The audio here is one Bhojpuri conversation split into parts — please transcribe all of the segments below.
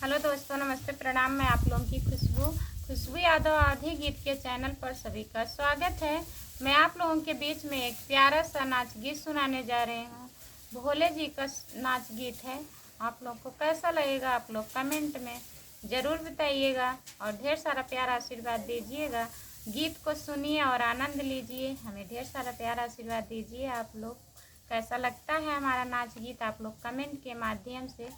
हेलो दोस्तों, नमस्ते, प्रणाम। मैं आप लोगों की खुशबू यादव आधी गीत के चैनल पर सभी का स्वागत है। मैं आप लोगों के बीच में एक प्यारा सा नाच गीत सुनाने जा रही हूँ। भोले जी का नाच गीत है। आप लोग को कैसा लगेगा आप लोग कमेंट में ज़रूर बताइएगा और ढेर सारा प्यारा आशीर्वाद दीजिएगा। गीत को सुनिए और आनंद लीजिए। हमें ढेर सारा प्यारा आशीर्वाद दीजिए। आप लोग कैसा लगता है हमारा नाच गीत आप लोग कमेंट के माध्यम से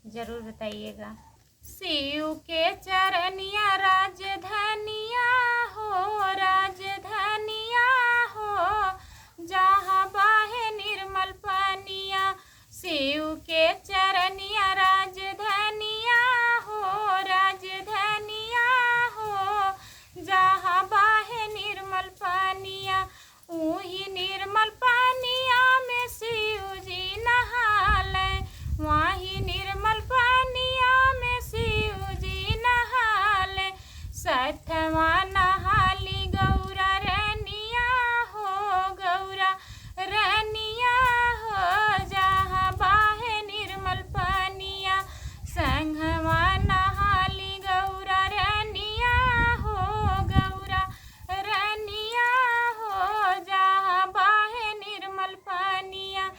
ज़रूर बताइएगा। शिव के चरनिया राजधानिया हो, राजधानिया हो, जहाँ बाहे निर्मल पानिया। शिव के चरनिया राजधानिया हो, राजधानिया हो, जहाँ बाहे निर्मल पानिया। ऊही निर्मल पानिया में शिव जी नहाले, वही निर्मल पानिया में शिव जी नहाले। सतवा नहाली गौरा रनिया हो, गौरा रनिया हो, जहाँ बाहे निर्मल पानिया। संघवा नहाली गौरा रनिया हो, गौरा रनिया हो, जहाँ बाहे निर्मल पानिया।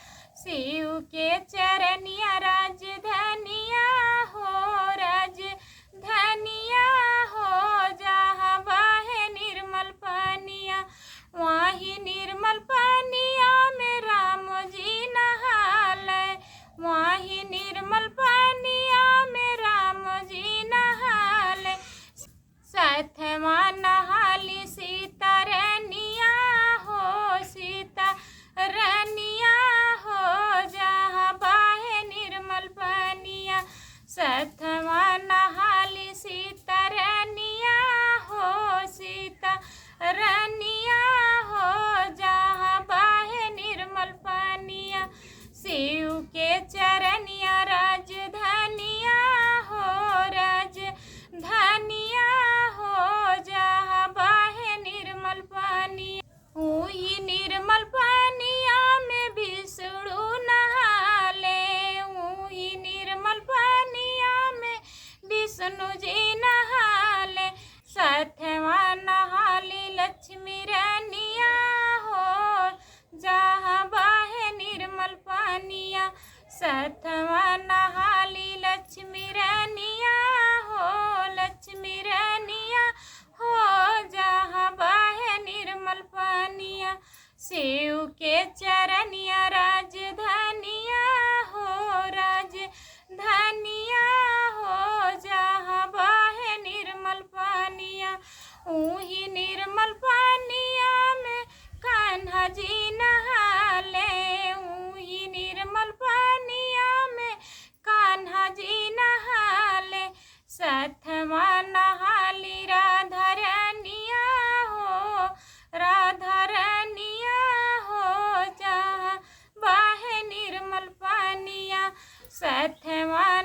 शिव के चरनिया राजधानिया हो, राजधानिया हो, जहाँ बाहे निर्मल पानिया। वही निर्मल पानिया में राम जी नहाले, वही निर्मल पानिया में राम जी नहाले। सतवा नहाली सीता रनिया हो, सीता रनिया हो, जहाँ बाहे निर्मल पानिया। सतवा नहाली सीता रनिया हो, सीता रनिया हो, जहाँ बाहे निर्मल पानिया। शिव के चरनिया राजधानिया हो, राजधानिया हो, जहाँ बाहे निर्मल पानिया। ऊही निर्मल पानिया में विष्णु नहाले, ऊही निर्मल पानिया में विष्णु जी नहाले। सतवा नहाली लक्ष्मी रनिया हो, जहाँ बाहे निर्मल पानिया। सतवा नहाली लक्ष्मी रनिया हो, लक्ष्मी रनिया हो, जहाँ बाहे निर्मल पानिया। शिव के चरनिया राजधानिया हो, राजधानिया हो, जहाँ बाहे निर्मल पानिया। ऊही निर्मल पानिया में कान्हा जी नहाले, ऊही निर्मल पानिया में कान्हा जी नहाले। सतवा नहाली राधा रनिया हो, राधा रनिया हो, जहाँ बाहे निर्मल पानिया। सतवा